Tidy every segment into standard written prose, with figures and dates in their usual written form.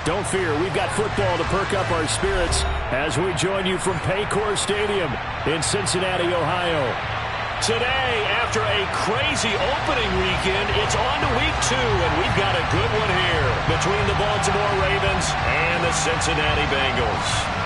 Don't fear, we've got football to perk up our spirits as we join you from Paycor Stadium in Cincinnati, Ohio. Today, after a crazy opening weekend, it's on to week 2, and we've got a good one here between the Baltimore Ravens and the Cincinnati Bengals.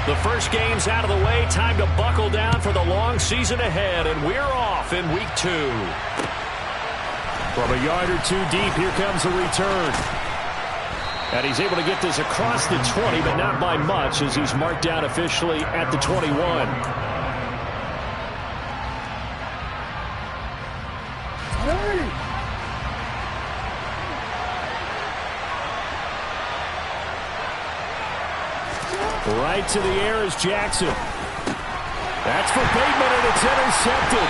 The first game's out of the way. Time to buckle down for the long season ahead, and we're off in week 2. From a yard or two deep, here comes the return. And he's able to get this across the 20, but not by much, as he's marked down officially at the 21. Right to the air is Jackson. That's for Bateman, and it's intercepted.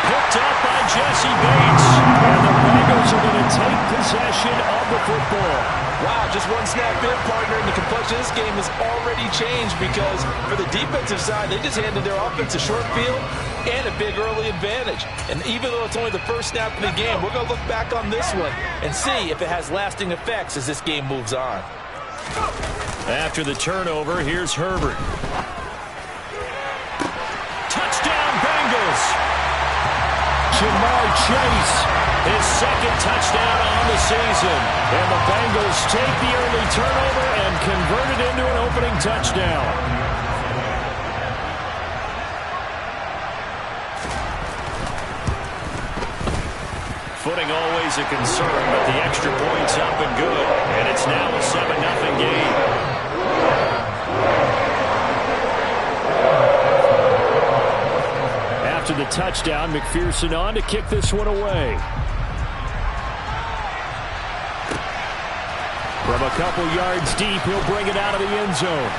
Picked up by Jesse Bates. And the Bengals are going to take possession of the football. Wow, just one snap in, partner, and the complexion of this game has already changed because for the defensive side, they just handed their offense a short field and a big early advantage. And even though it's only the first snap of the game, we're going to look back on this one and see if it has lasting effects as this game moves on. After the turnover, here's Herbert. Touchdown, Bengals! Jamar Chase, his second touchdown on the season. And the Bengals take the early turnover and convert it into an opening touchdown. Footing always a concern, but the extra point's up and good. And it's now a 7-0 game. After the touchdown, McPherson on to kick this one away. From a couple yards deep, he'll bring it out of the end zone.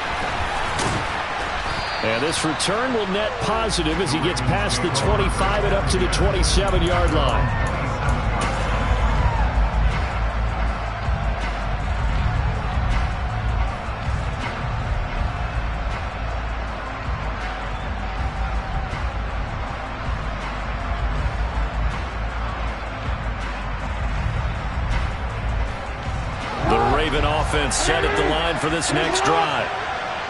And this return will net positive as he gets past the 25 and up to the 27-yard line. Offense set at the line for this next drive.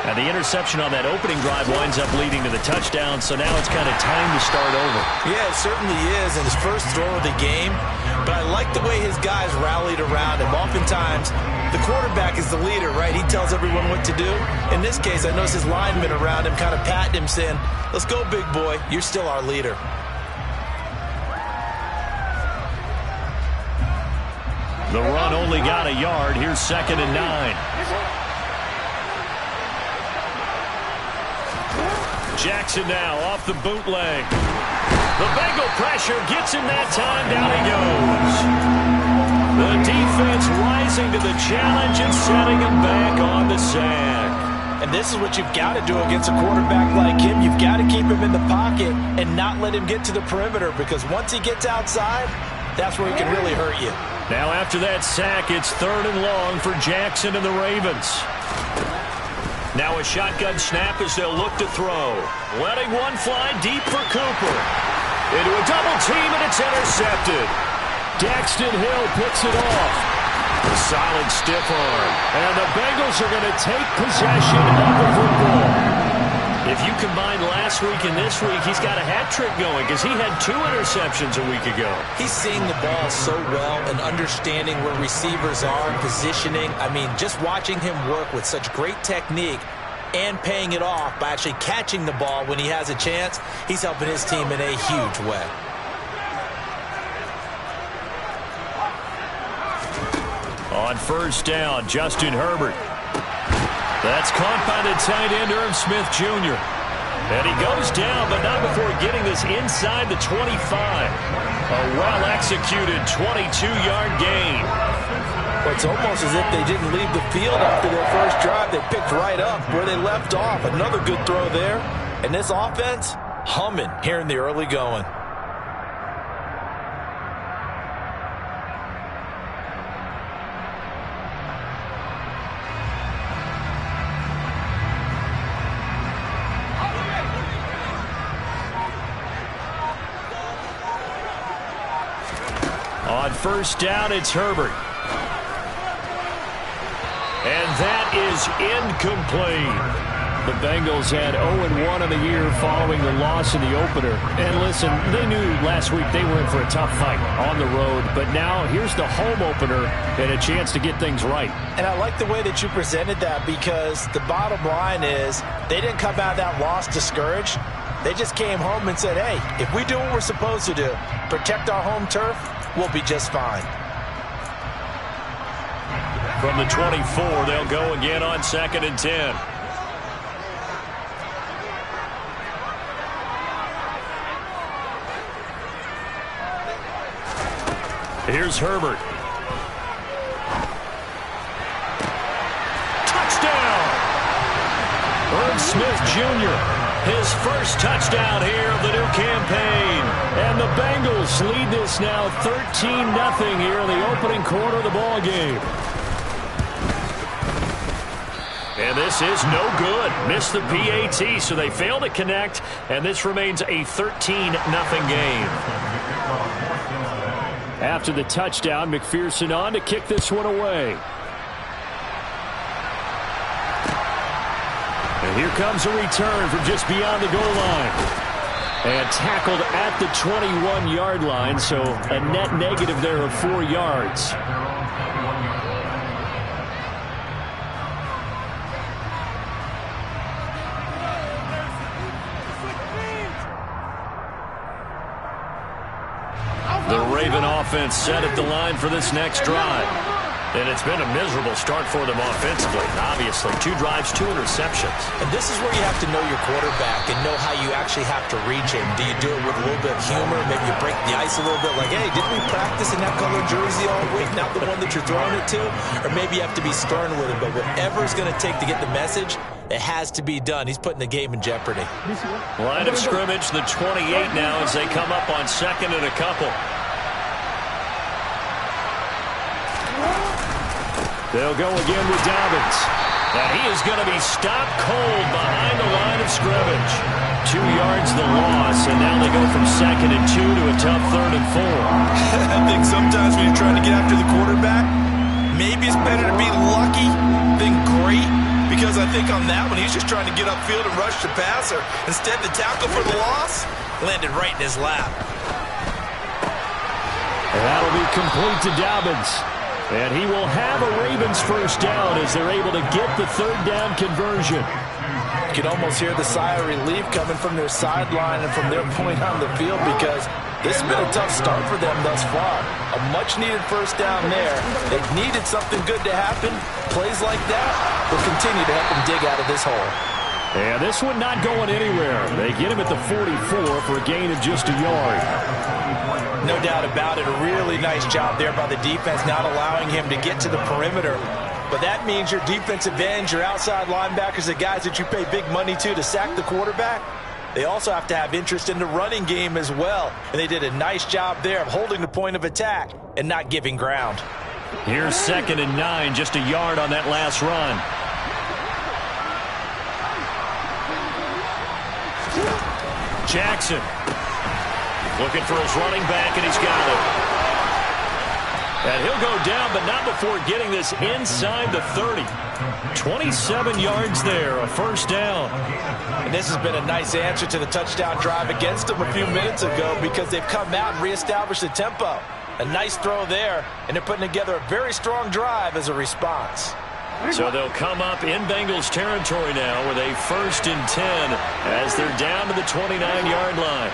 And the interception on that opening drive winds up leading to the touchdown, so now it's kind of time to start over. Yeah, it certainly is in his first throw of the game, but I like the way his guys rallied around him. Oftentimes, the quarterback is the leader, right? He tells everyone what to do. In this case, I noticed his linemen around him kind of patting him, saying, "Let's go, big boy. You're still our leader." The run only got a yard. Here's 2nd and 9. Jackson now off the bootleg. The Bengal pressure gets him that time. Down he goes. The defense rising to the challenge and setting him back on the sack. And this is what you've got to do against a quarterback like him. You've got to keep him in the pocket and not let him get to the perimeter, because once he gets outside, that's where he can really hurt you. Now after that sack, it's 3rd and long for Jackson and the Ravens. Now a shotgun snap as they'll look to throw. Letting one fly deep for Cooper. Into a double team, and it's intercepted. Daxton Hill picks it off. A solid stiff arm. And the Bengals are going to take possession of the football. If you combine last week and this week, he's got a hat trick going because he had 2 interceptions a week ago. He's seeing the ball so well and understanding where receivers are, positioning. I mean, just watching him work with such great technique and paying it off by actually catching the ball when he has a chance, he's helping his team in a huge way. On first down, Justin Herbert. That's caught by the tight end, Irv Smith Jr. And he goes down, but not before getting this inside the 25. A well-executed 22-yard gain. Well, it's almost as if they didn't leave the field after their first drive. They picked right up where they left off. Another good throw there. And this offense, humming here in the early going. On first down, it's Herbert. And that is incomplete. The Bengals had 0-1 on the year following the loss in the opener. And listen, they knew last week they were in for a tough fight on the road. But now here's the home opener and a chance to get things right. And I like the way that you presented that, because the bottom line is they didn't come out of that loss discouraged. They just came home and said, hey, if we do what we're supposed to do, protect our home turf, we'll be just fine. From the 24, they'll go again on 2nd and 10. Here's Herbert. Touchdown! Irv Smith Jr., his first touchdown here of the new campaign. And the Bengals lead this now 13-0 here in the opening quarter of the ball game. And this is no good. Missed the PAT, so they fail to connect, and this remains a 13-0 game. After the touchdown, McPherson on to kick this one away. And here comes a return from just beyond the goal line. And tackled at the 21-yard line, so a net negative there of 4 yards. The Raven offense set at the line for this next drive. And it's been a miserable start for them offensively. Obviously, 2 drives, 2 interceptions. And this is where you have to know your quarterback and know how you actually have to reach him. Do you do it with a little bit of humor? Maybe you break the ice a little bit, like, hey, didn't we practice in that color jersey all week, not the one that you're throwing it to? Or maybe you have to be stern with him. But whatever it's going to take to get the message, it has to be done. He's putting the game in jeopardy. Line of scrimmage, the 28 now as they come up on 2nd and a couple. They'll go again with Dobbins. And he is going to be stopped cold behind the line of scrimmage. 2 yards the loss, and now they go from 2nd and 2 to a tough 3rd and 4. I think sometimes when you're trying to get after the quarterback, maybe it's better to be lucky than great, because I think on that one, he's just trying to get upfield and rush the passer. Instead, the tackle for the loss landed right in his lap. And that'll be complete to Dobbins. And he will have a Ravens first down as they're able to get the 3rd down conversion. You can almost hear the sigh of relief coming from their sideline and from their point on the field, because this has been a tough start for them thus far. A much-needed first down there. They've needed something good to happen. Plays like that will continue to help them dig out of this hole. And this one not going anywhere. They get him at the 44 for a gain of just a yard. No doubt about it. A really nice job there by the defense, not allowing him to get to the perimeter. But that means your defensive ends, your outside linebackers, the guys that you pay big money to sack the quarterback, they also have to have interest in the running game as well. And they did a nice job there of holding the point of attack and not giving ground. Here's 2nd and 9, just a yard on that last run. Jackson looking for his running back, and he's got it. And he'll go down, but not before getting this inside the 30. 27 yards there, a first down. And this has been a nice answer to the touchdown drive against them a few minutes ago, because they've come out and reestablished the tempo. A nice throw there, and they're putting together a very strong drive as a response. So they'll come up in Bengals territory now with a 1st and 10 as they're down to the 29-yard line.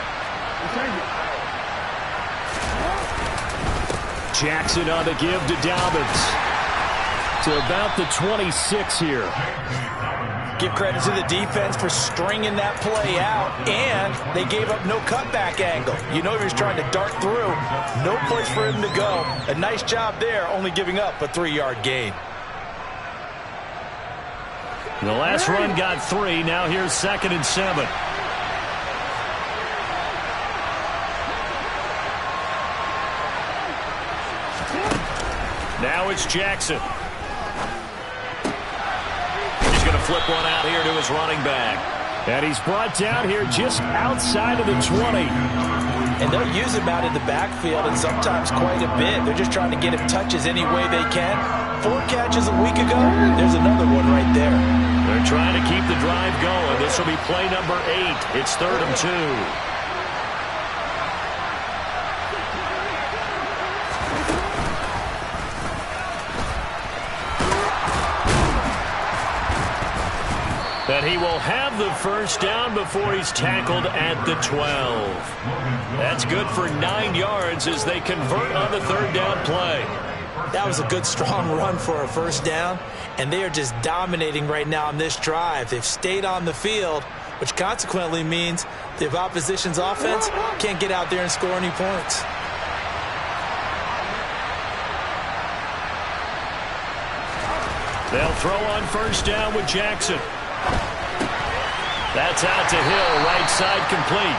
Jackson on the give to Dobbins. To about the 26 here. Give credit to the defense for stringing that play out, and they gave up no cutback angle. You know he was trying to dart through. No place for him to go. A nice job there, only giving up a 3-yard gain. The last run got 3. Now here's 2nd and 7. Now it's Jackson. He's going to flip one out here to his running back. And he's brought down here just outside of the 20. And they'll use him out in the backfield, and sometimes quite a bit. They're just trying to get him touches any way they can. 4 catches a week ago. There's another one right there. They're trying to keep the drive going. This will be play number 8. It's 3rd and 2. That he will have the first down before he's tackled at the 12. That's good for 9 yards as they convert on the 3rd down play. That was a good, strong run for a first down, and they are just dominating right now on this drive. They've stayed on the field, which consequently means the opposition's offense can't get out there and score any points. They'll throw on first down with Jackson. That's out to Hill, right side complete.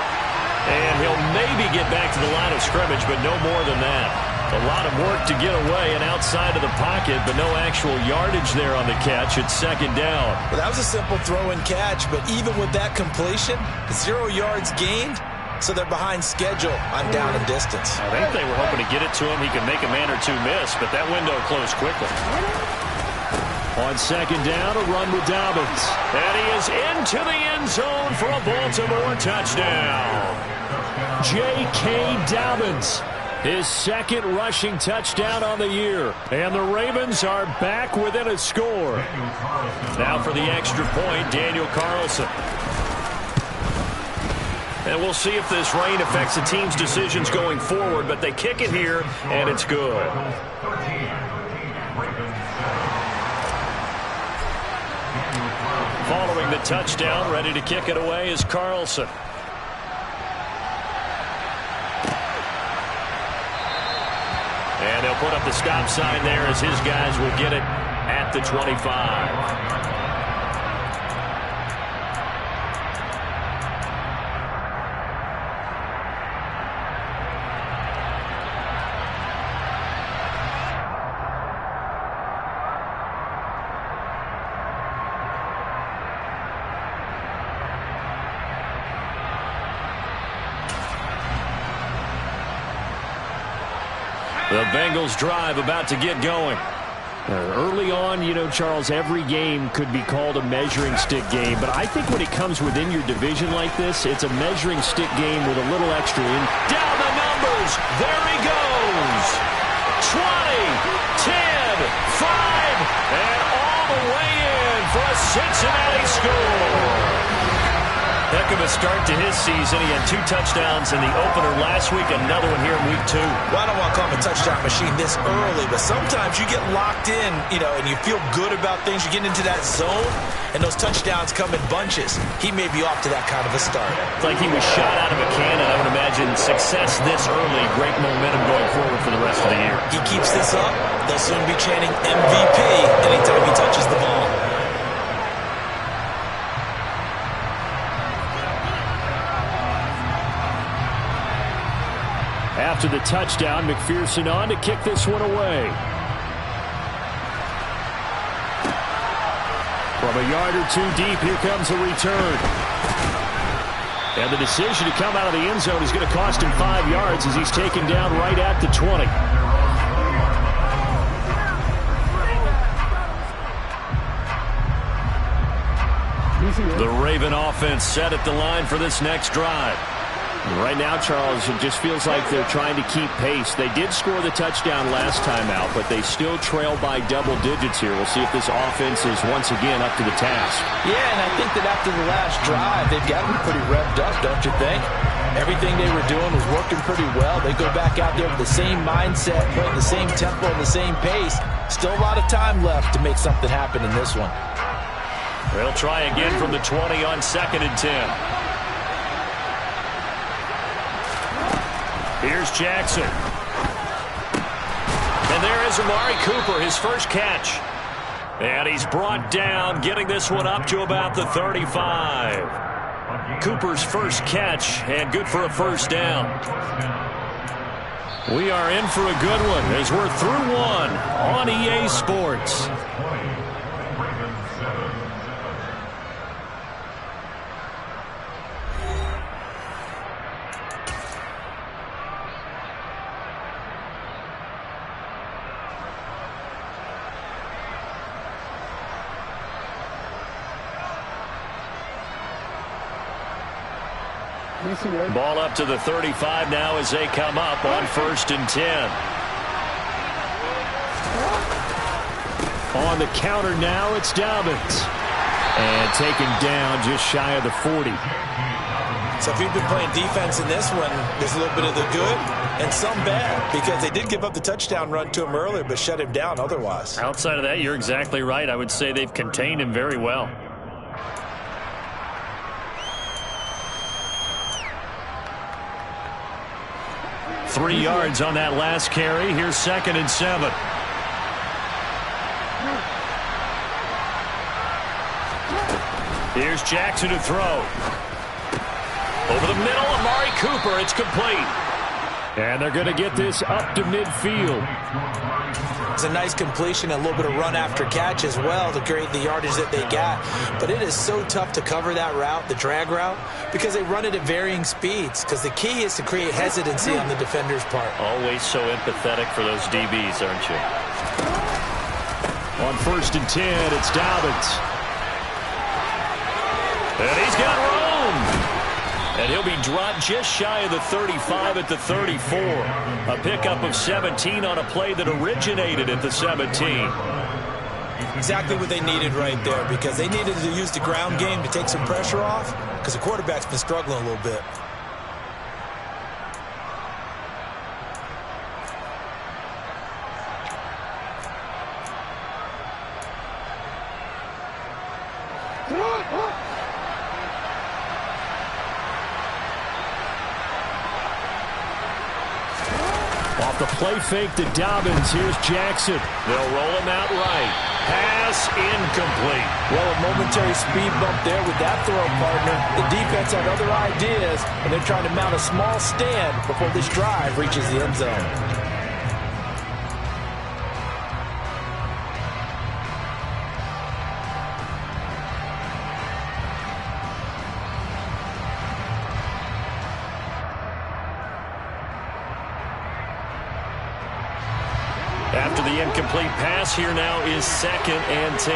And he'll maybe get back to the line of scrimmage, but no more than that. A lot of work to get away and outside of the pocket, but no actual yardage there on the catch. It's 2nd down. Well, that was a simple throw and catch, but even with that completion, 0 yards gained, so they're behind schedule on down and distance. I think they were hoping to get it to him. He could make a man or two miss, but that window closed quickly. On 2nd down, a run with Dobbins. And he is into the end zone for a Baltimore touchdown. J.K. Dobbins, his 2nd rushing touchdown on the year. And the Ravens are back within a score. Now for the extra point, Daniel Carlson. And we'll see if this rain affects the team's decisions going forward, but they kick it here, and it's good. Following the touchdown, ready to kick it away is Carlson. And they'll put up the stop sign there as his guys will get it at the 25. The Bengals drive about to get going. Early on, you know, Charles, every game could be called a measuring stick game. But I think when it comes within your division like this, it's a measuring stick game with a little extra in. Down the numbers. There he goes. 20, 10, 5, and all the way in for a Cincinnati score. Heck of a start to his season. He had 2 touchdowns in the opener last week, another one here in week 2. Well, I don't want to call him a touchdown machine this early, but sometimes you get locked in, you know, and you feel good about things. You get into that zone, and those touchdowns come in bunches. He may be off to that kind of a start. It's like he was shot out of a cannon. I would imagine success this early, great momentum going forward for the rest of the year. He keeps this up, they'll soon be chanting MVP anytime he touches the ball. After the touchdown, McPherson on to kick this one away. From a yard or 2 deep, here comes a return. And the decision to come out of the end zone is going to cost him 5 yards as he's taken down right at the 20. The Raven offense set at the line for this next drive. Right now, Charles, it just feels like they're trying to keep pace. They did score the touchdown last time out, but they still trail by double digits here. We'll see if this offense is once again up to the task. Yeah, and I think that after the last drive, they've got to be pretty revved up, don't you think? Everything they were doing was working pretty well. They go back out there with the same mindset, playing the same tempo and the same pace. Still a lot of time left to make something happen in this one. They'll try again from the 20 on 2nd and 10. Here's Jackson. And there is Amari Cooper, his first catch. And he's brought down, getting this one up to about the 35. Cooper's first catch, and good for a first down. We are in for a good one as we're through one on EA Sports. Ball up to the 35 now as they come up on 1st and 10. On the counter now, it's Dobbins. And taken down just shy of the 40. So if you've been playing defense in this one, there's a little bit of the good and some bad, because they did give up the touchdown run to him earlier but shut him down otherwise. Outside of that, you're exactly right. I would say they've contained him very well. Three yards on that last carry. Here's 2nd and 7. Here's Jackson to throw. Over the middle, Amari Cooper. It's complete. And they're going to get this up to midfield. It's a nice completion, a little bit of run after catch as well to create the yardage that they got. But it is so tough to cover that route, the drag route, because they run it at varying speeds. Because the key is to create hesitancy on the defender's part. Always so empathetic for those DBs, aren't you? On 1st and 10, it's Dobbins. And he's got room. And he'll be dropped just shy of the 35 at the 34. A pickup of 17 on a play that originated at the 17. Exactly what they needed right there, because they needed to use the ground game to take some pressure off, because the quarterback's been struggling a little bit. Off the play fake to Dobbins. Here's Jackson. They'll roll him out right. Pass incomplete. Well, a momentary speed bump there with that throw, partner. The defense had other ideas, and they're trying to mount a small stand before this drive reaches the end zone. After the incomplete pass, here now is 2nd and 10.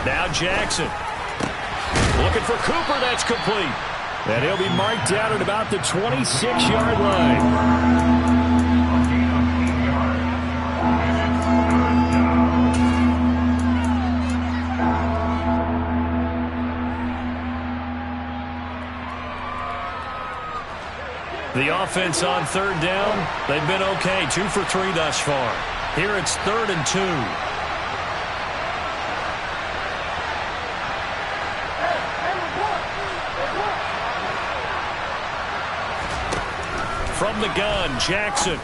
Now Jackson. Looking for Cooper. That's complete. And he'll be marked down at about the 26-yard line. The offense on 3rd down, they've been okay. 2 for 3 thus far. Here it's 3rd and 2. From the gun, Jackson.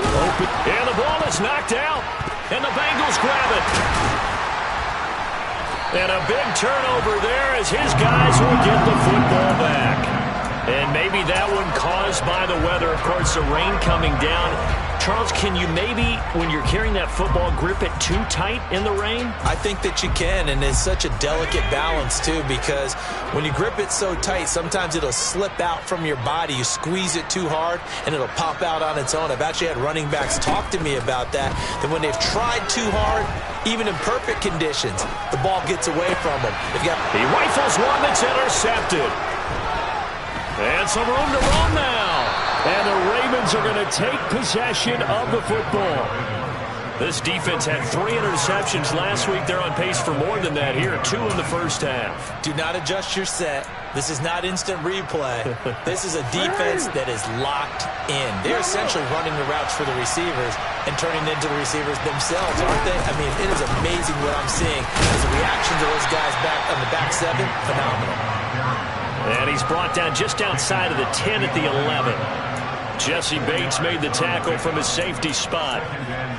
Open. And the ball is knocked out. And the Bengals grab it. And a big turnover there as his guys will get the football back. And maybe that one caused by the weather. Of course, the rain coming down. Charles, can you maybe, when you're carrying that football, grip it too tight in the rain? I think that you can, and it's such a delicate balance, too, because when you grip it so tight, sometimes it'll slip out from your body. You squeeze it too hard, and it'll pop out on its own. I've actually had running backs talk to me about that when they've tried too hard, even in perfect conditions, the ball gets away from them. He rifles one that's intercepted. And some room to run now. And the Ravens are going to take possession of the football. This defense had 3 interceptions last week. They're on pace for more than that here. 2 in the first half. Do not adjust your set. This is not instant replay. This is a defense that is locked in. They're essentially running the routes for the receivers and turning into the receivers themselves, aren't they? I mean, it is amazing what I'm seeing as a reaction to those guys back on the back 7. Phenomenal. And he's brought down just outside of the 10 at the 11. Jesse Bates made the tackle from his safety spot.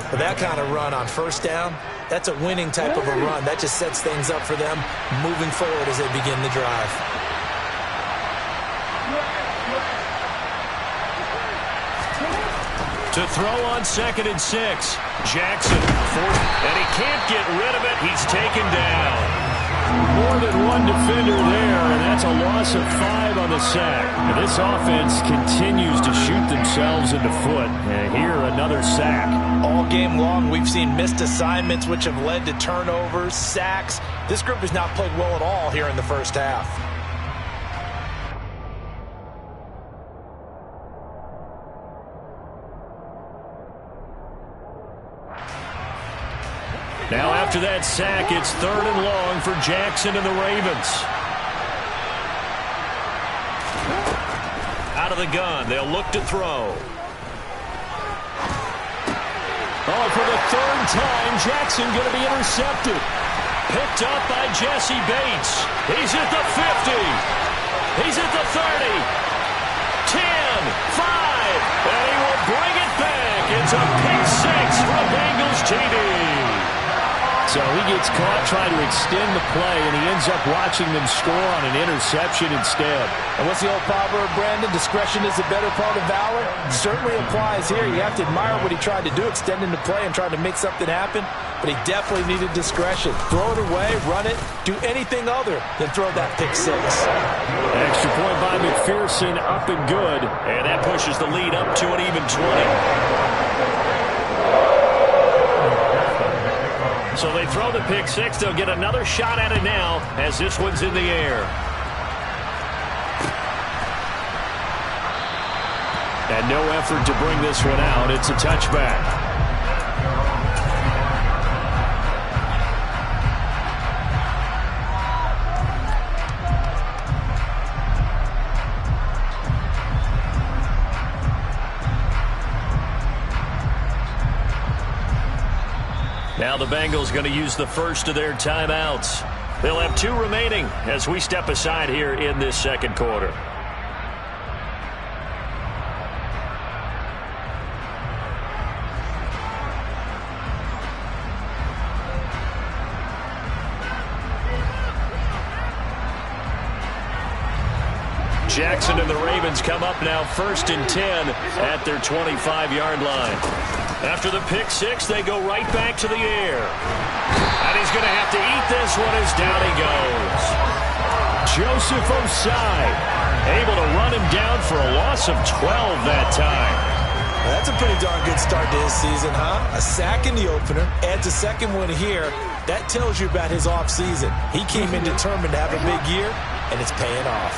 For that kind of run on first down, that's a winning type of a run. That just sets things up for them moving forward as they begin the drive. To throw on 2nd and 6. Jackson, and he can't get rid of it. He's taken down. More than one defender there, and that's a loss of 5 on the sack. And this offense continues to shoot themselves in the foot. And here, another sack. All game long, we've seen missed assignments, which have led to turnovers, sacks. This group has not played well at all here in the first half. Now after that sack, it's 3rd and long for Jackson and the Ravens. Out of the gun, they'll look to throw. Oh, for the 3rd time, Jackson going to be intercepted. Picked up by Jesse Bates. He's at the 50. He's at the 30. 10, 5, and he will bring it back. It's a pick 6 for Bengals TD. So he gets caught trying to extend the play, and he ends up watching them score on an interception instead. And what's the old proverb, Brandon? Discretion is the better part of valor. Certainly applies here. You have to admire what he tried to do, extending the play and trying to make something happen. But he definitely needed discretion. Throw it away, run it, do anything other than throw that pick 6. Extra point by McPherson, up and good. And that pushes the lead up to an even 20. So they throw the pick 6. They'll get another shot at it now as this one's in the air. And no effort to bring this one out. It's a touchback. Now the Bengals going to use the first of their timeouts. They'll have 2 remaining as we step aside here in this second quarter. Jackson and the Ravens come up now 1st and 10 at their 25-yard line. After the pick 6, they go right back to the air. And he's going to have to eat this one as down he goes. Joseph Osai able to run him down for a loss of 12 that time. Well, that's a pretty darn good start to his season, huh? A sack in the opener, adds a second one here. That tells you about his offseason. He came in determined to have a big year, and it's paying off.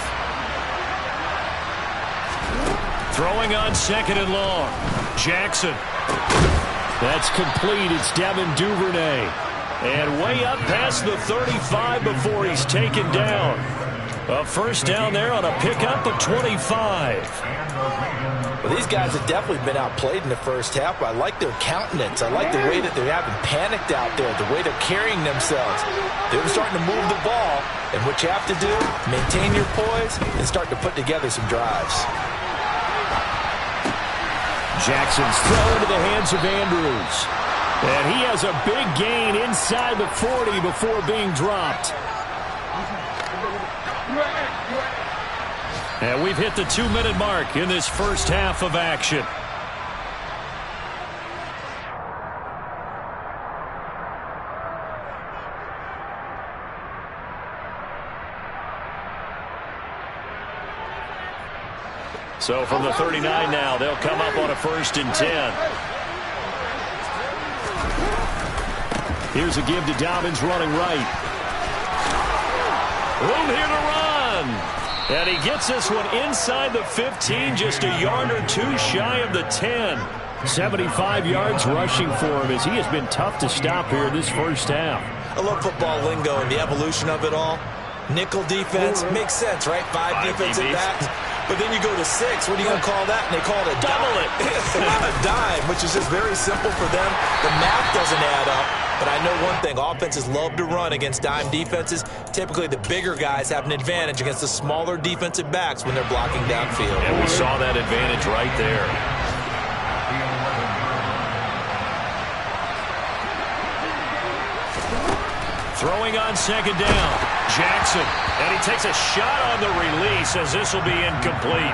Throwing on 2nd and long. Jackson. That's complete. It's Devin Duvernay. And way up past the 35 before he's taken down. A first down there on a pickup of 25. Well, these guys have definitely been outplayed in the first half, but I like their countenance. I like the way that they're having panicked out there, the way they're carrying themselves. They're starting to move the ball, and what you have to do, maintain your poise and start to put together some drives. Jackson's throw into the hands of Andrews. And he has a big gain inside the 40 before being dropped. And we've hit the 2-minute mark in this first half of action. So from the 39 now, they'll come up on a 1st and 10. Here's a give to Dobbins running right. Room here to run. And he gets this one inside the 15, just a yard or 2 shy of the 10. 75 yards rushing for him as he has been tough to stop here in this first half. I love football lingo and the evolution of it all. Nickel defense makes sense, right? Five defensive backs. But then you go to 6. What are you going to call that? And they call it a double it. A dime, which is just very simple for them. The math doesn't add up. But I know one thing. Offenses love to run against dime defenses. Typically, the bigger guys have an advantage against the smaller defensive backs when they're blocking downfield. And we saw that advantage right there. Throwing on second down. Jackson. And he takes a shot on the release as this will be incomplete.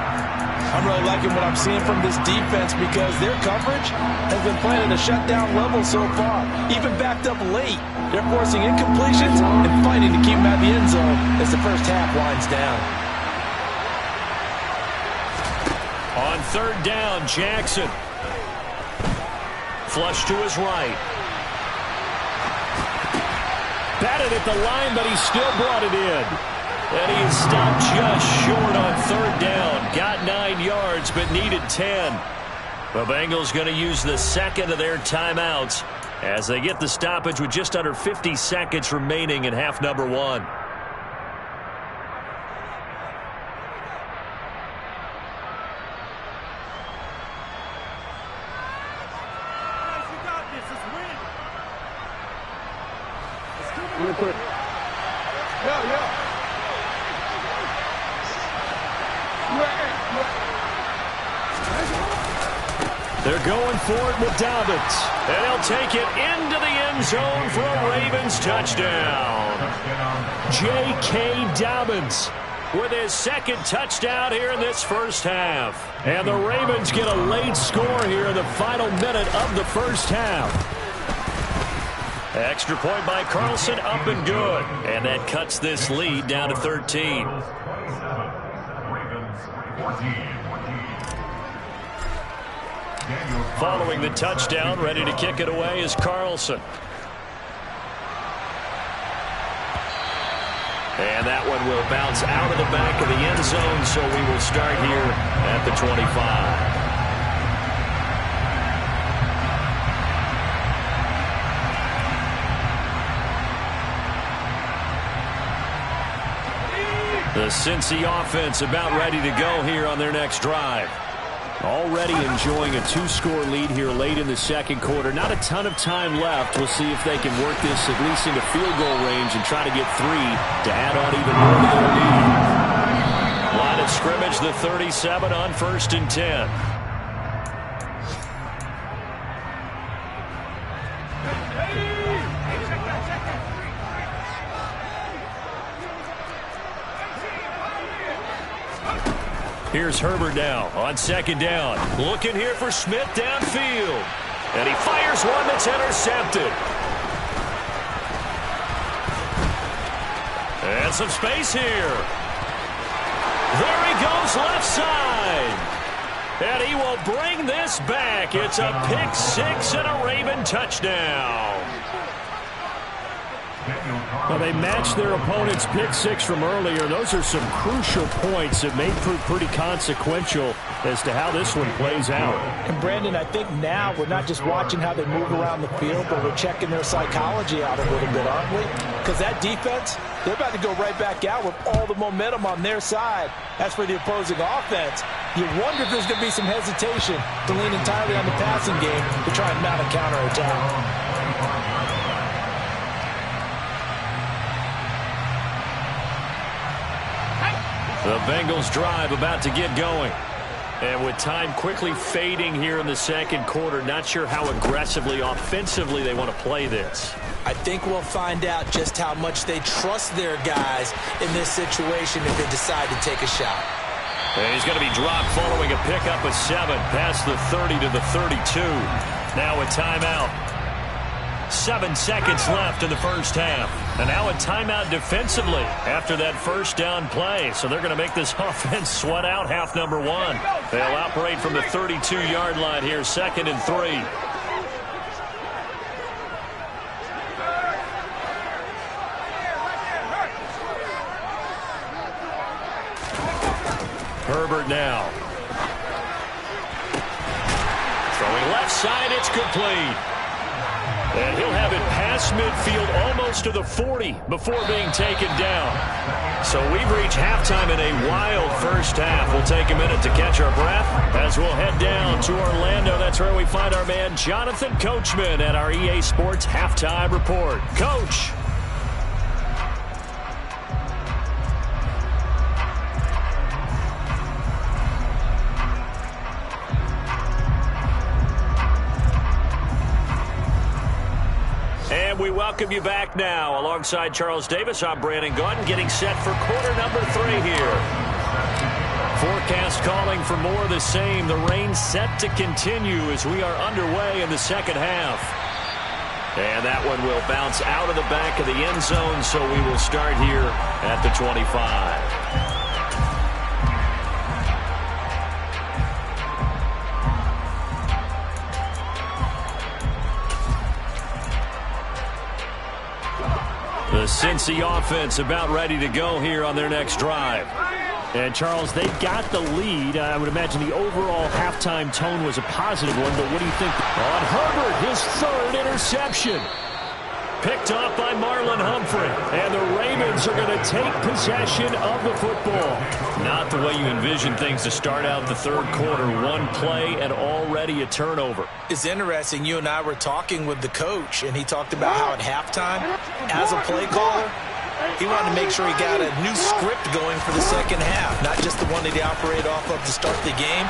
I'm really liking what I'm seeing from this defense because their coverage has been playing at a shutdown level so far. Even backed up late. They're forcing incompletions and fighting to keep them at the end zone as the first half winds down. On third down, Jackson. Flush to his right. Batted at the line, but he still brought it in. And he is stopped just short on third down. Got 9 yards, but needed 10. The Bengals going to use the second of their timeouts as they get the stoppage with just under 50 seconds remaining in half number 1. Real quick. Yeah. They're going for it with Dobbins. And he'll take it into the end zone for a Ravens touchdown. J.K. Dobbins with his second touchdown here in this first half. And the Ravens get a late score here in the final minute of the first half. Extra point by Carlson, up and good. And that cuts this lead down to 13. Following the touchdown, ready to kick it away is Carlson. And that one will bounce out of the back of the end zone, so we will start here at the 25. The Cincy offense about ready to go here on their next drive. Already enjoying a 2-score lead here late in the second quarter. Not a ton of time left. We'll see if they can work this at least into field goal range and try to get 3 to add on even more to their lead. Line of scrimmage, the 37 on 1st and 10. Here's Herbert now on second down. Looking here for Smith downfield. And he fires one that's intercepted. And some space here. There he goes left side. And he will bring this back. It's a pick 6 and a Raven touchdown. Well, they matched their opponent's pick 6 from earlier. Those are some crucial points that may prove pretty consequential as to how this one plays out. And, Brandon, I think now we're not just watching how they move around the field, but we're checking their psychology out a little bit, aren't we? Because that defense, they're about to go right back out with all the momentum on their side. As for the opposing offense, you wonder if there's going to be some hesitation to lean entirely on the passing game to try and mount a counterattack. The Bengals drive about to get going. And with time quickly fading here in the second quarter, not sure how aggressively, offensively they want to play this. I think we'll find out just how much they trust their guys in this situation if they decide to take a shot. And he's going to be dropped following a pickup of 7 past the 30 to the 32. Now a timeout. 7 seconds left in the first half. And now a timeout defensively after that first down play. So they're going to make this offense sweat out half number 1. They'll operate from the 32-yard line here, 2nd and 3. Herbert now. Throwing Left side, it's complete. And he'll have it past midfield almost to the 40 before being taken down. So we've reached halftime in a wild first half. We'll take a minute to catch our breath as we'll head down to Orlando. That's where we find our man Jonathan Coachman at our EA Sports Halftime Report. Coach. And we welcome you back now. Alongside Charles Davis, I'm Brandon Gaudin, getting set for quarter number 3 here. Forecast calling for more of the same. The rain set to continue as we are underway in the second half. And that one will bounce out of the back of the end zone, so we will start here at the 25. The Cincy offense about ready to go here on their next drive. And, Charles, they got the lead. I would imagine the overall halftime tone was a positive one, but what do you think? On Herbert, his 3rd interception. Picked off by Marlon Humphrey. And the Ravens are going to take possession of the football. Not the way you envision things to start out the third quarter. One play and already a turnover. It's interesting. You and I were talking with the coach, and he talked about how at halftime, as a play caller, he wanted to make sure he got a new script going for the second half, not just the one that he operated off of to start the game.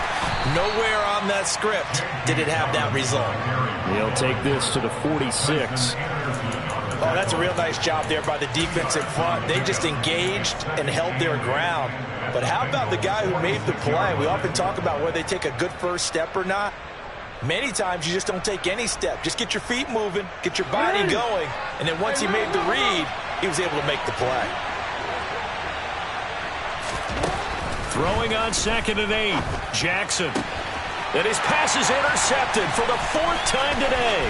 Nowhere on that script did it have that result. He'll take this to the 46. Oh, that's a real nice job there by the defense in front. They just engaged and held their ground. But how about the guy who made the play? We often talk about whether they take a good first step or not. Many times you just don't take any step. Just get your feet moving, get your body going, and then once he made the read, he was able to make the play. Throwing on 2nd and 8. Jackson. And his pass is intercepted for the 4th time today.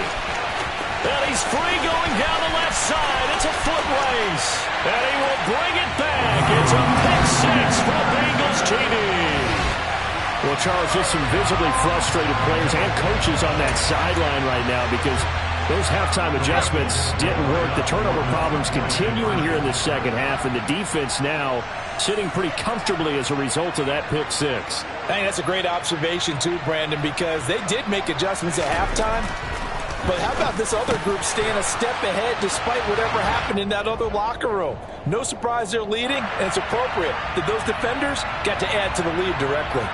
And he's free going down the left side. It's a foot race. And he will bring it back. It's a pick 6 for Bengals TD. Well, Charles, just some visibly frustrated players and coaches on that sideline right now because those halftime adjustments didn't work. The turnover problems continuing here in the second half, and the defense now sitting pretty comfortably as a result of that pick 6. I think that's a great observation too, Brandon, because they did make adjustments at halftime. But how about this other group staying a step ahead despite whatever happened in that other locker room? No surprise they're leading, and it's appropriate that those defenders got to add to the lead directly.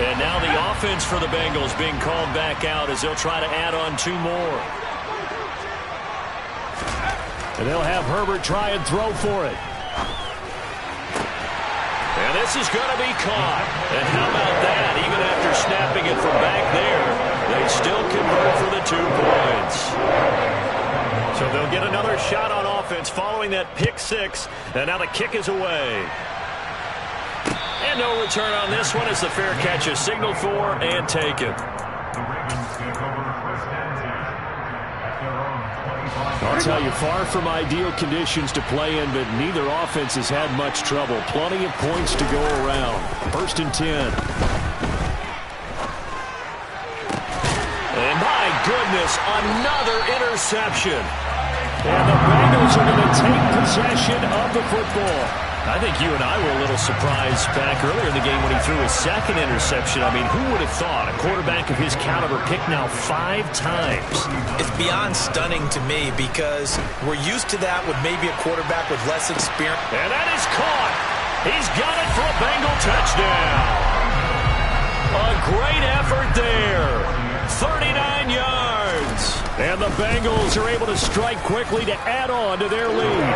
And now the offense for the Bengals being called back out as they'll try to add on 2 more. And they'll have Herbert try and throw for it. And this is going to be caught. And how about that? Even after snapping it from back there, they still convert for the 2 points. So they'll get another shot on offense following that pick 6. And now the kick is away. And no return on this one as the fair catch is signaled for and taken. I'll tell you, far from ideal conditions to play in, but neither offense has had much trouble. Plenty of points to go around. 1st and 10. And my goodness, another interception. And the Bengals are going to take possession of the football. I think you and I were a little surprised back earlier in the game when he threw his 2nd interception. I mean, who would have thought a quarterback of his caliber picked now 5 times? It's beyond stunning to me because we're used to that with maybe a quarterback with less experience. And that is caught. He's got it for a Bengal touchdown. A great effort there. 39 yards. And the Bengals are able to strike quickly to add on to their lead.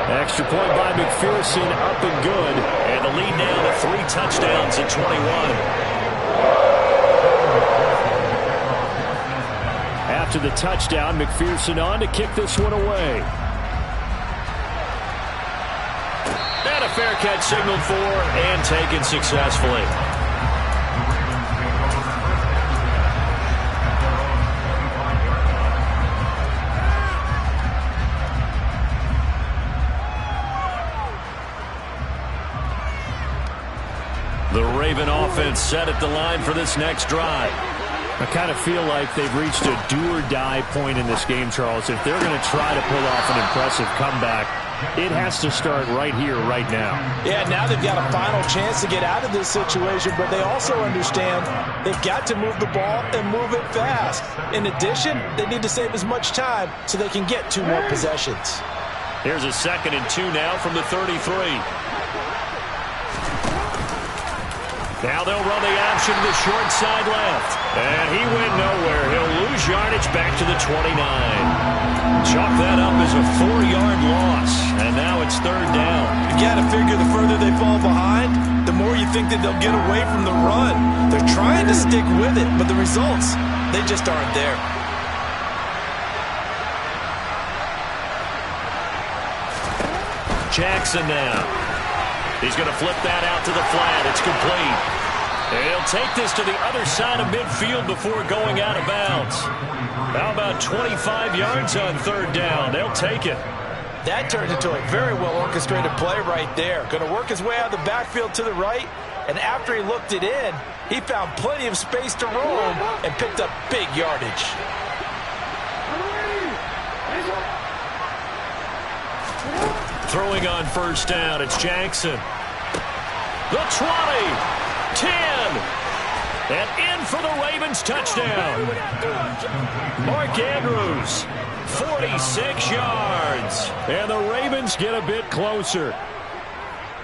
Extra point by McPherson, up and good. And the lead now to 3 touchdowns at 21. After the touchdown, McPherson on to kick this one away. And a fair catch signaled for and taken successfully. Raven offense set at the line for this next drive. I kind of feel like they've reached a do-or-die point in this game, Charles. If they're going to try to pull off an impressive comeback, it has to start right here, right now. Yeah, now they've got a final chance to get out of this situation, but they also understand they've got to move the ball and move it fast. In addition, they need to save as much time so they can get 2 more possessions. Here's a 2nd and 2 now from the 33. Now they'll run the option to the short side left. And he went nowhere. He'll lose yardage back to the 29. Chalk that up as a 4-yard loss. And now it's 3rd down. You got to figure the further they fall behind, the more you think that they'll get away from the run. They're trying to stick with it, but the results, they just aren't there. Jackson now. He's going to flip that out to the flat. It's complete. And he'll take this to the other side of midfield before going out of bounds. How about 25 yards on 3rd down? They'll take it. That turned into a very well-orchestrated play right there. Going to work his way out of the backfield to the right, and after he looked it in, he found plenty of space to roam and picked up big yardage. Throwing on 1st down, it's Jackson. The 20, 10, and in for the Ravens touchdown. Mark Andrews, 46 yards, and the Ravens get a bit closer.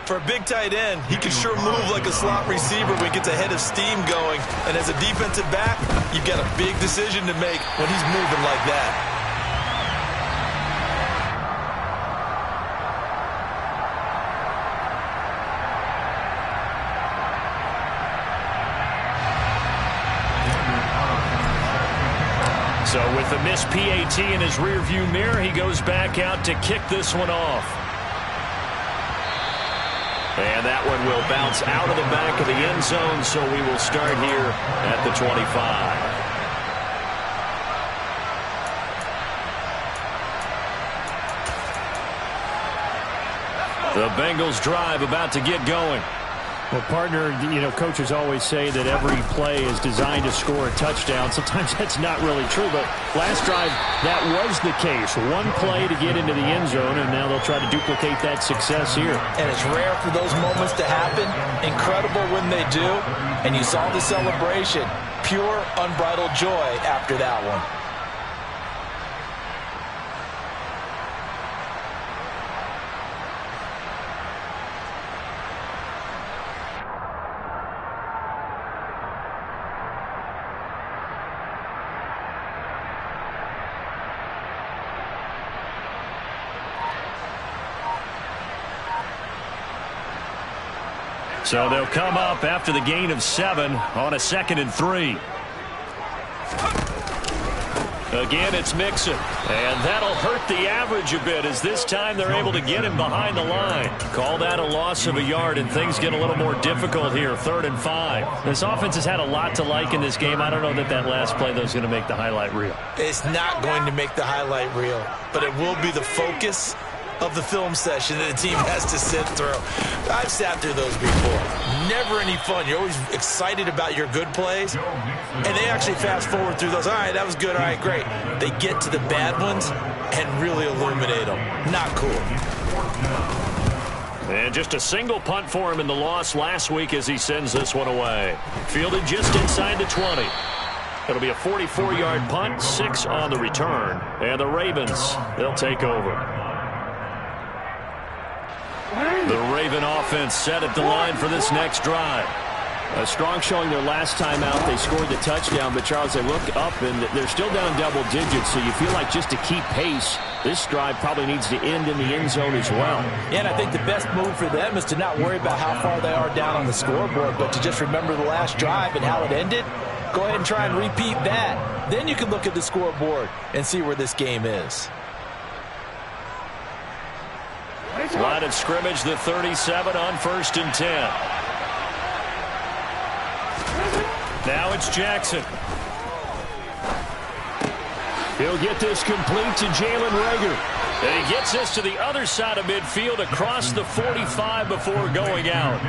For a big tight end, he can sure move like a slot receiver when he gets a head of steam going. And as a defensive back, you've got a big decision to make when he's moving like that. So with the missed PAT in his rearview mirror, he goes back out to kick this one off. And that one will bounce out of the back of the end zone, so we will start here at the 25. The Bengals drive about to get going. Well, partner, coaches always say that every play is designed to score a touchdown. Sometimes that's not really true, but last drive, that was the case. One play to get into the end zone, and now they'll try to duplicate that success here. And it's rare for those moments to happen. Incredible when they do. And you saw the celebration. Pure, unbridled joy after that one. So they'll come up after the gain of 7 on a 2nd and 3. Again, it's Mixon. And that'll hurt the average a bit as this time they're able to get him behind the line. Call that a loss of a yard, and things get a little more difficult here, 3rd and 5. This offense has had a lot to like in this game. I don't know that last play, though, is going to make the highlight reel. It's not going to make the highlight reel, but it will be the focus of the film session that the team has to sit through. I've sat through those before. Never any fun. You're always excited about your good plays, and they actually fast forward through those. All right, that was good. All right, great. They get to the bad ones and really illuminate them. Not cool. And just a single punt for him in the loss last week as he sends this one away. Fielded just inside the 20. It'll be a 44-yard punt, 6 on the return. And the Ravens, they'll take over. The Raven offense set at the line for this next drive. A strong showing their last time out. They scored the touchdown, but Charles, they look up and they're still down double digits, so you feel like just to keep pace, this drive probably needs to end in the end zone as well. Yeah, and I think the best move for them is to not worry about how far they are down on the scoreboard, but to just remember the last drive and how it ended. Go ahead and try and repeat that. Then you can look at the scoreboard and see where this game is. Line of scrimmage, the 37 on 1st and 10. Now it's Jackson. He'll get this complete to Jalen Reagor. And he gets this to the other side of midfield across the 45 before going out.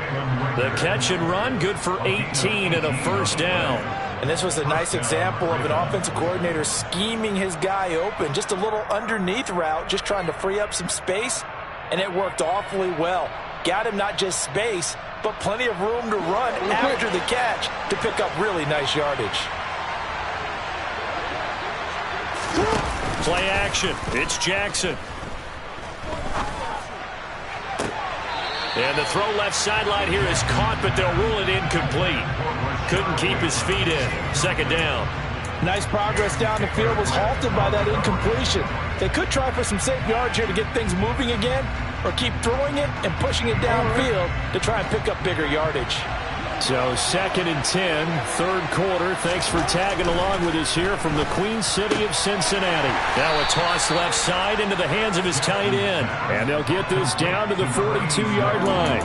The catch and run, good for 18 and a first down. And this was a nice example of an offensive coordinator scheming his guy open. Just a little underneath route, just trying to free up some space, and it worked awfully well. Got him not just space, but plenty of room to run after the catch to pick up really nice yardage. Play action. It's Jackson. And the throw left sideline here is caught, but they'll rule it incomplete. Couldn't keep his feet in. Second down. Nice progress down the field was halted by that incompletion. They could try for some safe yards here to get things moving again, or keep throwing it and pushing it downfield to try and pick up bigger yardage. So 2nd and 10, third quarter. Thanks for tagging along with us here from the Queen City of Cincinnati. Now a toss left side into the hands of his tight end. And they'll get this down to the 42-yard line.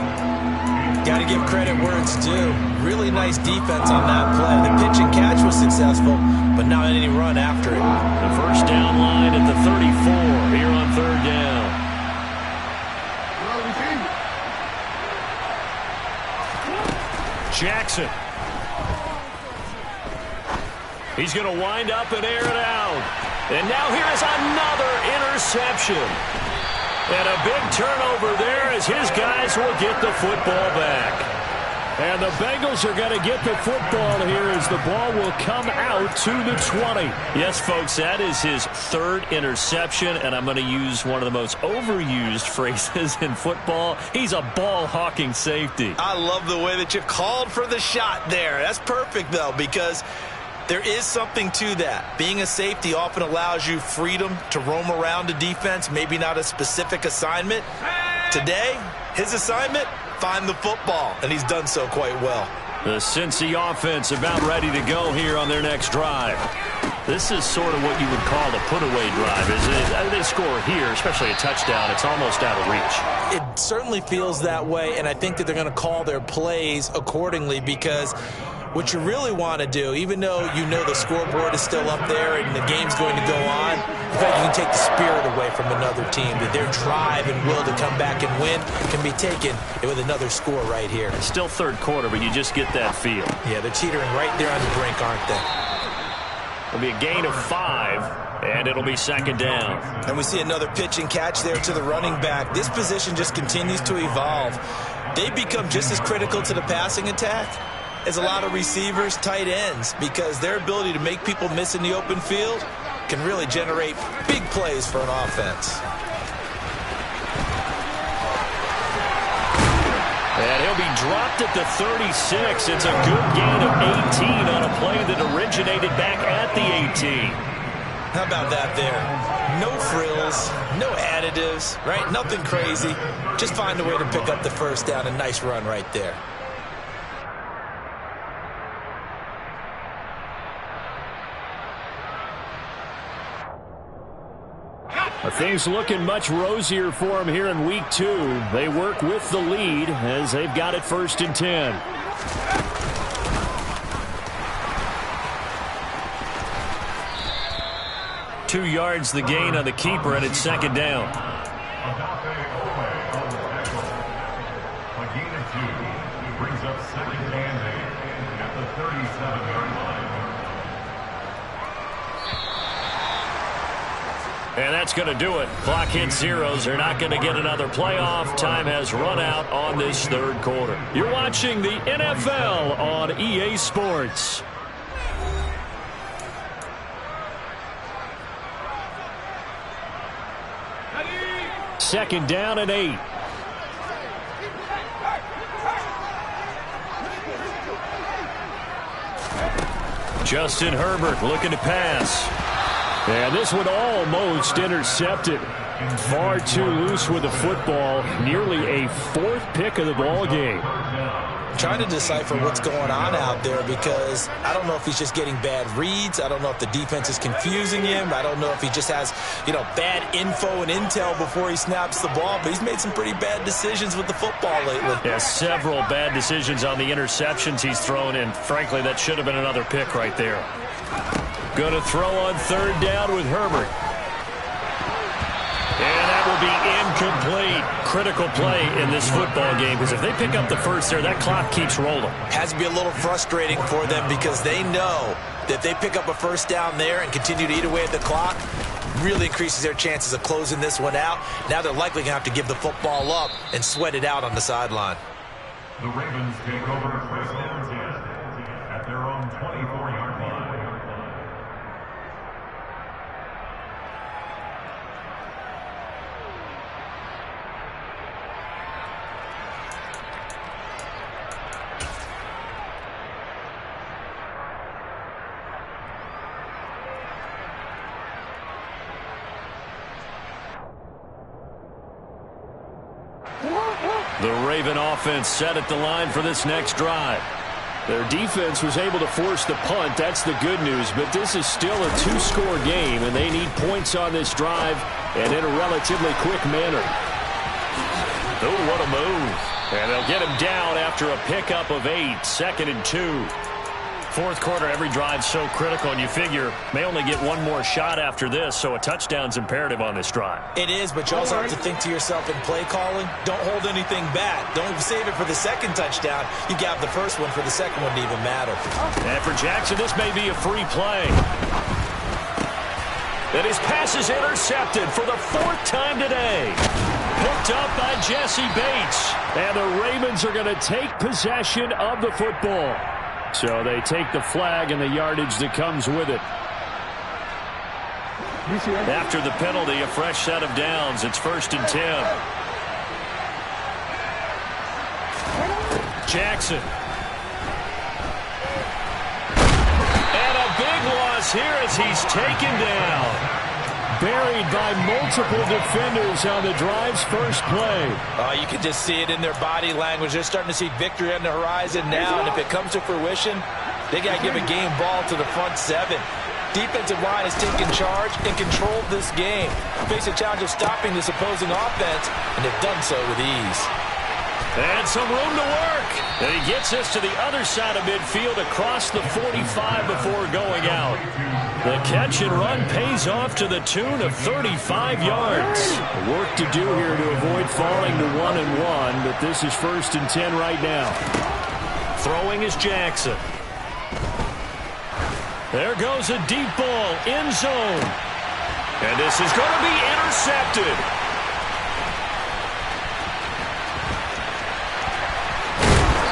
Got to give credit where it's due. Really nice defense on that play. The pitch and catch was successful, but not any run after it. The first down line at the 34 here on third down. Jackson. He's going to wind up and air it out. And now here is another interception. And a big turnover there as his guys will get the football back. And the Bengals are going to get the football here as the ball will come out to the 20. Yes, folks, that is his third interception, and I'm going to use one of the most overused phrases in football. He's a ball-hawking safety. I love the way that you called for the shot there. That's perfect, though, because there is something to that. Being a safety often allows you freedom to roam around the defense, maybe not a specific assignment. Today, his assignment, find the football, and he's done so quite well. The Cincy offense about ready to go here on their next drive. This is sort of what you would call a put-away drive, isn't it? They score here, especially a touchdown. It's almost out of reach. It certainly feels that way, and I think that they're going to call their plays accordingly because what you really want to do, even though you know the scoreboard is still up there and the game's going to go on, in fact, you can take the spirit away from another team. That their drive and will to come back and win can be taken with another score right here. It's still third quarter, but you just get that feel. Yeah, they're teetering right there on the brink, aren't they? It'll be a gain of 5, and it'll be second down. And we see another pitch and catch there to the running back. This position just continues to evolve. They become just as critical to the passing attack as a lot of receivers, tight ends, because their ability to make people miss in the open field can really generate big plays for an offense. And he'll be dropped at the 36. It's a good gain of 18 on a play that originated back at the 18. How about that there? No frills, no additives, right? Nothing crazy. Just find a way to pick up the first down. A nice run right there. Things looking much rosier for them here in week 2. They work with the lead as they've got it 1st and 10. Two yards the gain on the keeper, and it's second down. A gain of 2 brings up second and 8 at the 37-yard line. And that's going to do it. Clock hits zeros. They're not going to get another playoff. Time has run out on this third quarter. You're watching the NFL on EA Sports. Second down and 8. Justin Herbert looking to pass. And this one almost intercepted. Far too loose with the football. Nearly a 4th pick of the ball game. Trying to decipher what's going on out there because I don't know if he's just getting bad reads. I don't know if the defense is confusing him. I don't know if he just has, bad info and intel before he snaps the ball. But he's made some pretty bad decisions with the football lately. Yeah, several bad decisions on the interceptions he's thrown in. Frankly, that should have been another pick right there. Going to throw on third down with Herbert. And that will be incomplete. Critical play in this football game, because if they pick up the first there, that clock keeps rolling. Has to be a little frustrating for them because they know that if they pick up a first down there and continue to eat away at the clock, really increases their chances of closing this one out. Now they're likely going to have to give the football up and sweat it out on the sideline. The Ravens take over first and 10 at their own 24-yard line. The Raven offense set at the line for this next drive. Their defense was able to force the punt. That's the good news. But this is still a two-score game, and they need points on this drive and in a relatively quick manner. Oh, what a move. And they'll get him down after a pickup of 8, 2nd and 2. Fourth quarter, every drive's so critical, and you figure may only get one more shot after this, so a touchdown's imperative on this drive. It is, but you also have to think to yourself in play calling, don't hold anything back. Don't save it for the second touchdown. You got the first one for the second one to even matter. And for Jackson, this may be a free play. And his pass is intercepted for the 4th time today. Picked up by Jesse Bates. And the Ravens are going to take possession of the football. So they take the flag and the yardage that comes with it. After the penalty, a fresh set of downs. It's 1st and 10. Jackson. And a big loss here as he's taken down. Buried by multiple defenders on the drive's first play. You can just see it in their body language. They're starting to see victory on the horizon now, and if it comes to fruition, they got to give a game ball to the front 7. Defensive line has taken charge and controlled this game. Face a challenge of stopping this opposing offense, and they've done so with ease. And some room to work. And he gets us to the other side of midfield across the 45 before going out. The catch and run pays off to the tune of 35 yards. Work to do here to avoid falling to 1-1, but this is 1st and 10 right now. Throwing is Jackson. There goes a deep ball, end zone. And this is going to be intercepted.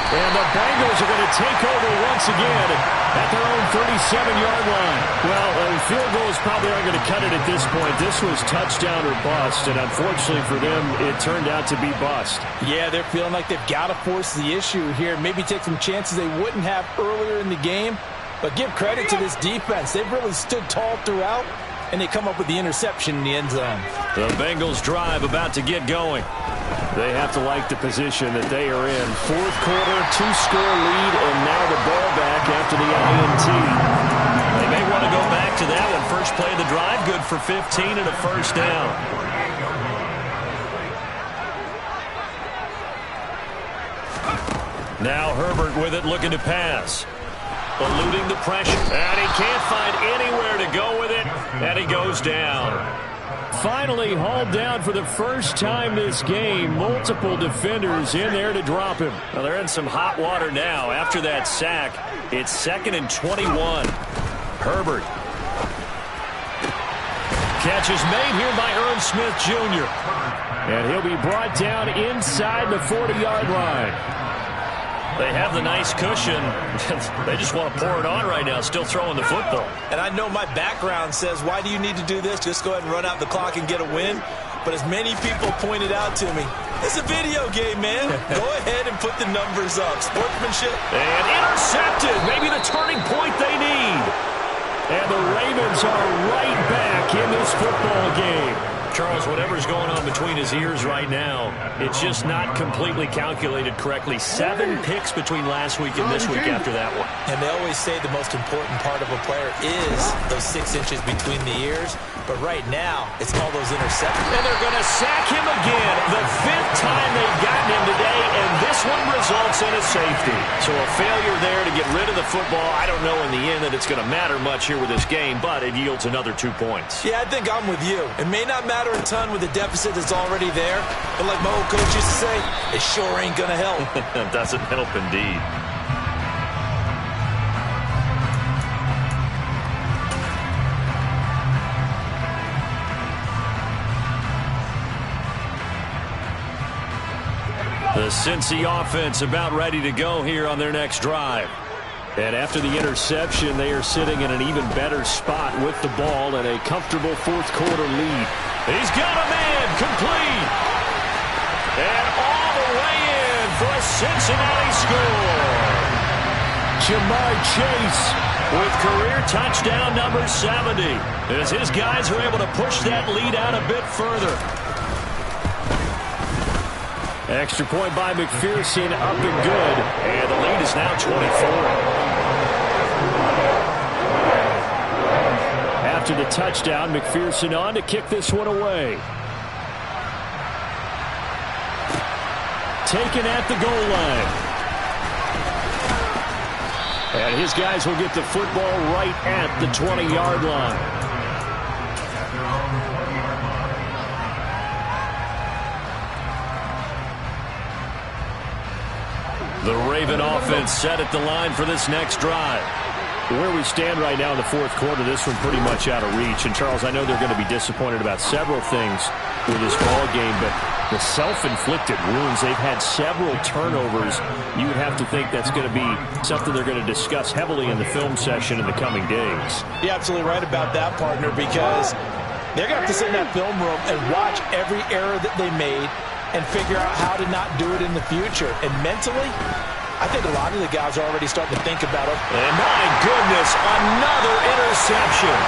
And the Bengals are going to take over once again at their own 37-yard line. Well, field goals probably aren't going to cut it at this point. This was touchdown or bust, and unfortunately for them, it turned out to be bust. Yeah, they're feeling like they've got to force the issue here. Maybe take some chances they wouldn't have earlier in the game. But give credit to this defense. They've really stood tall throughout, and they come up with the interception in the end zone. The Bengals drive about to get going. They have to like the position that they are in. Fourth quarter, 2-score lead, and now the ball back after the INT. They may want to go back to that one. First play of the drive, good for 15 and a first down. Now Herbert with it, looking to pass. Eluding the pressure. And he can't find anywhere to go with it, and he goes down. Finally hauled down for the first time this game. Multiple defenders in there to drop him. Well, they're in some hot water now. After that sack, it's 2nd and 21. Herbert. Catch is made here by Irv Smith Jr. And he'll be brought down inside the 40-yard line. They have the nice cushion. They just want to pour it on right now, still throwing the football. And I know my background says, why do you need to do this? Just go ahead and run out the clock and get a win. But as many people pointed out to me, it's a video game, man. Go ahead and put the numbers up. Sportsmanship. And intercepted. Maybe the turning point they need. And the Ravens are right back in this football game. Charles, whatever's going on between his ears right now, it's just not completely calculated correctly. 7 picks between last week and this week after that one. And they always say the most important part of a player is those 6 inches between the ears. But right now, it's all those interceptions. And they're going to sack him again. The 5th time they've gotten him today, and this one results in a safety. So a failure there to get rid of the football. I don't know in the end that it's going to matter much here with this game, but it yields another 2 points. Yeah, I think I'm with you. It may not matter matter a ton with a deficit that's already there. But like my old coach used to say, it sure ain't going to help. Doesn't help indeed. The Cincy offense about ready to go here on their next drive. And after the interception, they are sitting in an even better spot with the ball and a comfortable fourth-quarter lead. He's got a man complete. And all the way in for a Cincinnati score. Jamar Chase with career touchdown number 70. As his guys are able to push that lead out a bit further. Extra point by McPherson, up and good. And the lead is now 24. After the touchdown, McPherson on to kick this one away. Taken at the goal line. And his guys will get the football right at the 20-yard line. The Raven offense set at the line for this next drive. Where we stand right now in the fourth quarter, this one pretty much out of reach. And, Charles, I know they're going to be disappointed about several things with this ball game, but the self-inflicted wounds, they've had several turnovers. You would have to think that's going to be something they're going to discuss heavily in the film session in the coming days. You're absolutely right about that, partner, because they're going to have to sit in that film room and watch every error that they made and figure out how to not do it in the future. And mentally, I think a lot of the guys are already starting to think about it. And my goodness, another interception.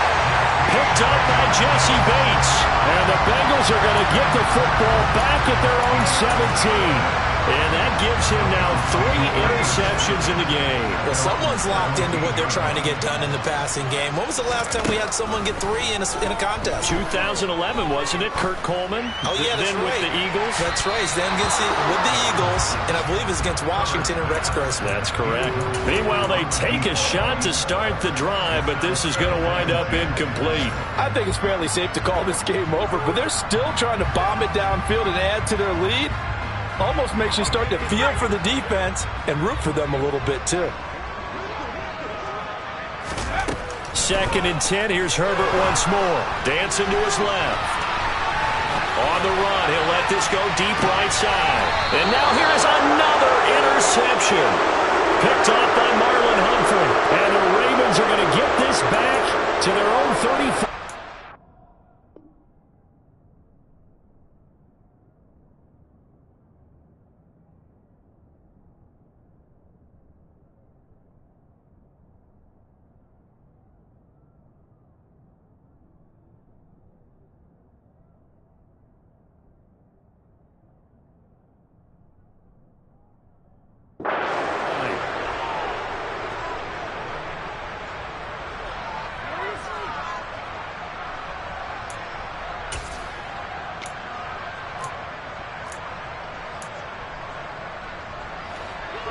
Picked up by Jesse Bates. And the Bengals are going to get the football back at their own 17. And that gives him now 3 interceptions in the game. Well, someone's locked into what they're trying to get done in the passing game. When was the last time we had someone get 3 in a contest? 2011, wasn't it? Kurt Coleman? Oh, yeah, that's then right. With the Eagles? That's right. Then with the Eagles, and I believe it's against Washington and Rex Grossman. That's correct. Meanwhile, they take a shot to start the drive, but this is going to wind up incomplete. I think it's fairly safe to call this game over, but they're still trying to bomb it downfield and add to their lead. Almost makes you start to feel for the defense and root for them a little bit, too. 2nd and 10. Here's Herbert once more. Dancing to his left. On the run. He'll let this go deep right side. And now here is another interception. Picked off by Marlon Humphrey. And the Ravens are going to get this back to their own 35.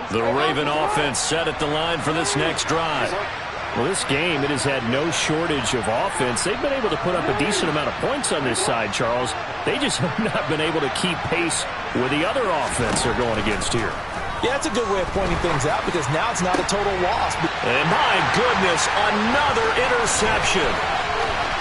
The Raven offense set at the line for this next drive. Well, this game, it has had no shortage of offense. They've been able to put up a decent amount of points on this side, Charles. They just have not been able to keep pace with the other offense they're going against here. Yeah, that's a good way of pointing things out because now it's not a total loss. And my goodness, another interception.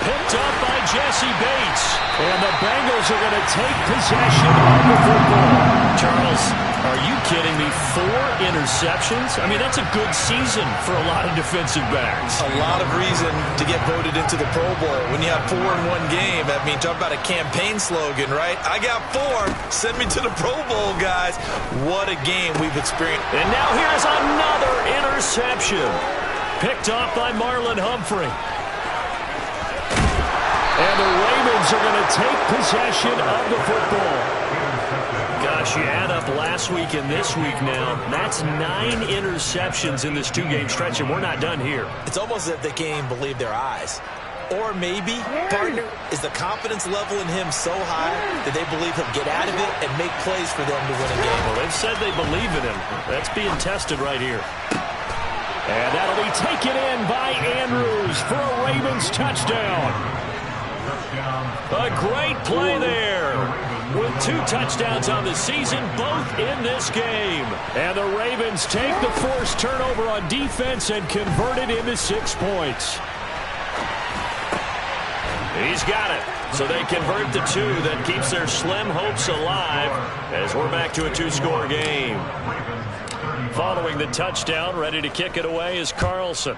Picked up by Jesse Bates. And the Bengals are going to take possession of the football. Charles, are you kidding me? 4 interceptions? I mean, that's a good season for a lot of defensive backs. A lot of reason to get voted into the Pro Bowl. When you have 4 in one game, I mean, talk about a campaign slogan, right? I got 4. Send me to the Pro Bowl, guys. What a game we've experienced. And now here's another interception. Picked off by Marlon Humphrey. And the Ravens are going to take possession of the football. Gosh, you add up last week and this week now. That's 9 interceptions in this 2-game stretch, and we're not done here. It's almost as if they can't even believe their eyes. Or maybe, partner, is the confidence level in him so high that they believe he'll get out of it and make plays for them to win a game. Well, they've said they believe in him. That's being tested right here. And that'll be taken in by Andrews for a Ravens touchdown. A great play there. With 2 touchdowns on the season, both in this game. And the Ravens take the forced turnover on defense and convert it into 6 points. He's got it. So they convert the 2. That keeps their slim hopes alive as we're back to a 2-score game. Following the touchdown, ready to kick it away is Carlson.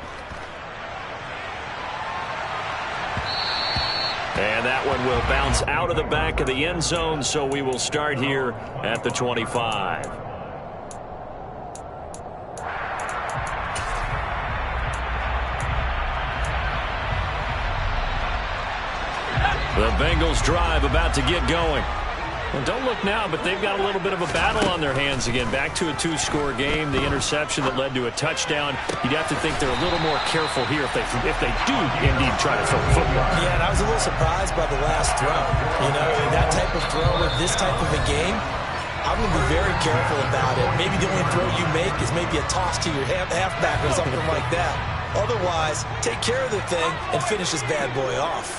And that one will bounce out of the back of the end zone, so we will start here at the 25. The Bengals drive about to get going. Well, don't look now, but they've got a little bit of a battle on their hands again. Back to a 2-score game. The interception that led to a touchdown. You'd have to think they're a little more careful here if they do indeed try to throw the football. Yeah, and I was a little surprised by the last throw. You know, that type of throw with this type of a game, I'm going to be very careful about it. Maybe the only throw you make is maybe a toss to your halfback or something like that. Otherwise, take care of the thing and finish this bad boy off.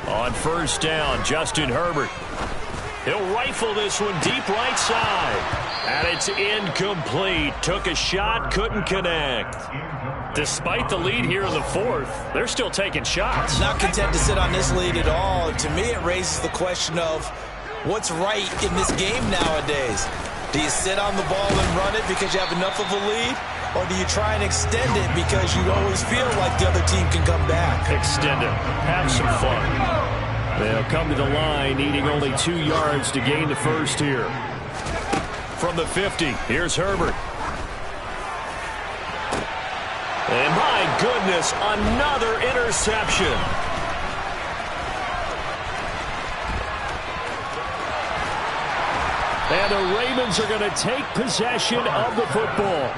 On first down, Justin Herbert. He'll rifle this one deep right side. And it's incomplete. Took a shot, couldn't connect. Despite the lead here in the 4th, they're still taking shots. Not content to sit on this lead at all. To me, it raises the question of what's right in this game nowadays. Do you sit on the ball and run it because you have enough of a lead? Or do you try and extend it because you always feel like the other team can come back? Extend it. Have some fun. They'll come to the line, needing only 2 yards to gain the first here. From the 50, here's Herbert. And my goodness, another interception. And the Ravens are going to take possession of the football.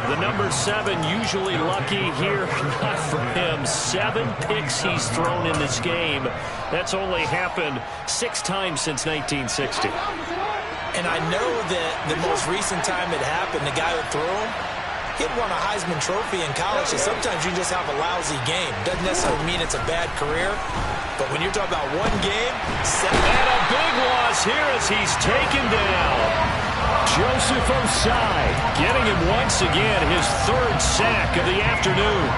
The number 7 usually lucky here. Not for him. 7 picks he's thrown in this game. That's only happened 6 times since 1960. And I know that the most recent time it happened, the guy who threw him, he'd won a Heisman Trophy in college. So sometimes you just have a lousy game. Doesn't necessarily mean it's a bad career. But when you're talking about one game, and a big loss here as he's taken down. Joseph Osai getting him once again, his 3rd sack of the afternoon.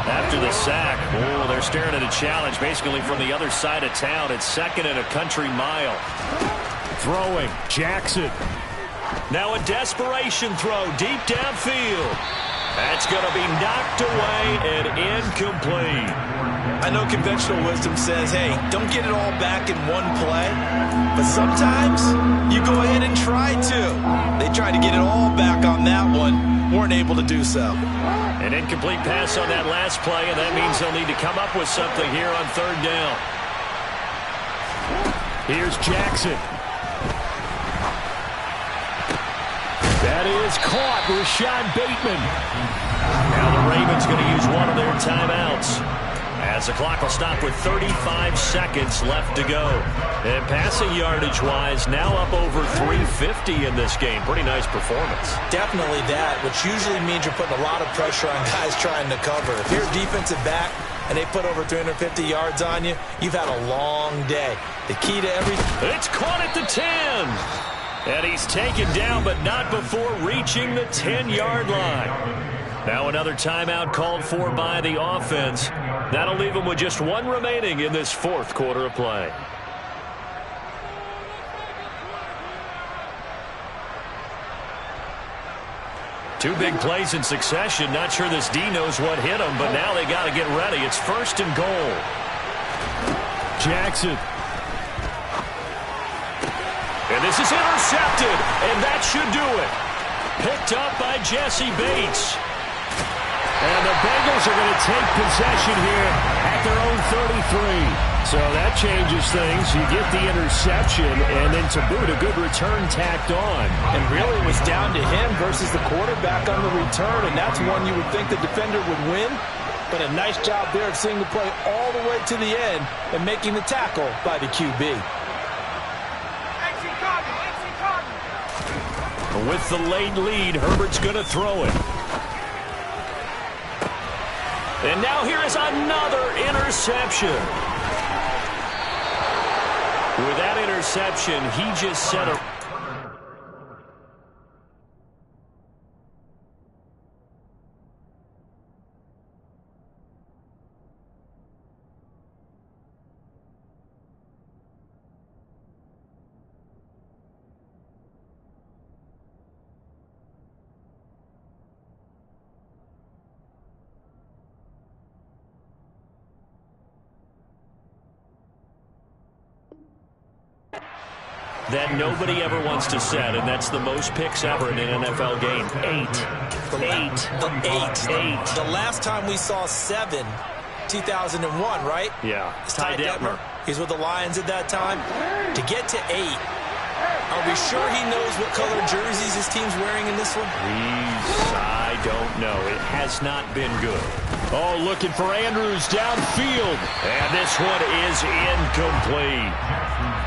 After the sack, they're staring at a challenge basically from the other side of town. It's 2nd and a country mile. Throwing, Jackson. Now a desperation throw deep downfield. That's going to be knocked away and incomplete. I know conventional wisdom says, hey, don't get it all back in one play. But sometimes you go ahead and try to. They tried to get it all back on that one. Weren't able to do so. An incomplete pass on that last play, and that means they'll need to come up with something here on 3rd down. Here's Jackson. That is caught. Rashad Bateman. Now the Ravens going to use one of their timeouts, as the clock will stop with 35 seconds left to go. And passing yardage-wise, now up over 350 in this game. Pretty nice performance. Definitely that, which usually means you're putting a lot of pressure on guys trying to cover. If you're a defensive back and they put over 350 yards on you, you've had a long day. The key to everything... It's caught at the 10. And he's taken down, but not before reaching the 10-yard line. Now another timeout called for by the offense. That'll leave them with just 1 remaining in this 4th quarter of play. Two big plays in succession. Not sure this D knows what hit him, but now they got to get ready. It's 1st and goal. Jackson. And this is intercepted, and that should do it. Picked up by Jesse Bates. And the Bengals are going to take possession here at their own 33. So that changes things. You get the interception, and then to boot, a good return tacked on. And really it was down to him versus the quarterback on the return, and that's one you would think the defender would win. But a nice job there of seeing the play all the way to the end and making the tackle by the QB. With the late lead, Herbert's going to throw it. And now here is another interception. With that interception, he just set a... that nobody ever wants to set, and that's the most picks ever in an NFL game. Eight. The last time we saw 7, 2001, right? Yeah. Ty Detmer. He's with the Lions at that time. To get to 8, are we sure he knows what color jerseys his team's wearing in this one? I don't know. It has not been good. Oh, looking for Andrews downfield. And this one is incomplete.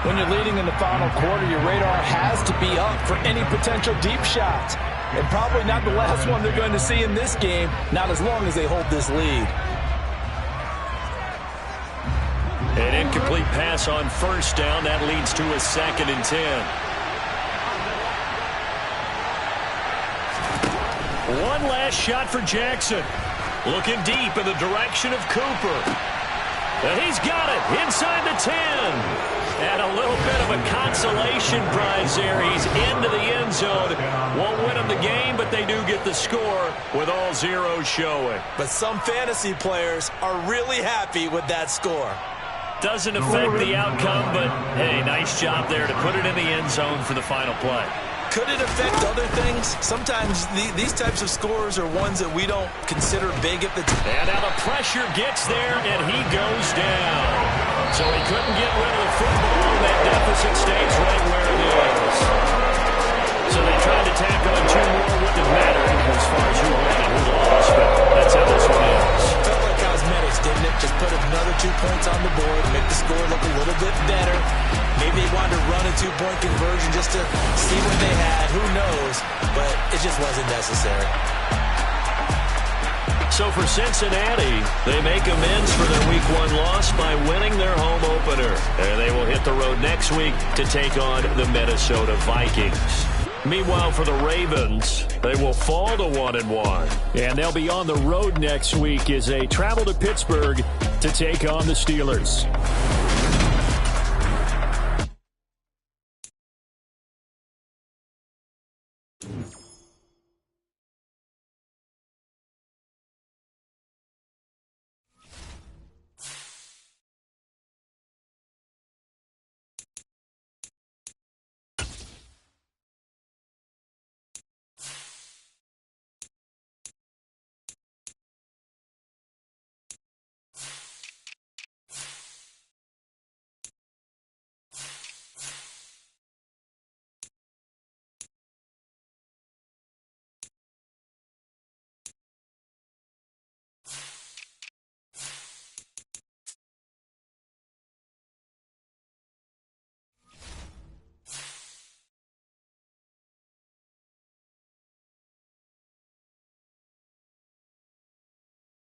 When you're leading in the final quarter, your radar has to be up for any potential deep shots. And probably not the last one they're going to see in this game, not as long as they hold this lead. An incomplete pass on first down. That leads to a 2nd and 10. One last shot for Jackson. Looking deep in the direction of Cooper. And he's got it inside the 10. And a little bit of a consolation prize there. He's into the end zone. Won't win him the game, but they do get the score with all zeros showing. But some fantasy players are really happy with that score. Doesn't affect the outcome, but, hey, nice job there to put it in the end zone for the final play. Could it affect other things? Sometimes these types of scores are ones that we don't consider big at the time. And now the pressure gets there, and he goes down. So he couldn't get rid of the football. That deficit stays right where it is. So they tried to tack on 2 more. Wouldn't have mattered as far as who won and who lost, but that's how this one is. Felt like cosmetics, didn't it? Just put another 2 points on the board, make the score look a little bit better. Maybe they wanted to run a 2-point conversion just to see what they had. Who knows? But it just wasn't necessary. So for Cincinnati, they make amends for their Week 1 loss by winning their home opener. And they will hit the road next week to take on the Minnesota Vikings. Meanwhile, for the Ravens, they will fall to 1-1. And they'll be on the road next week as they travel to Pittsburgh to take on the Steelers.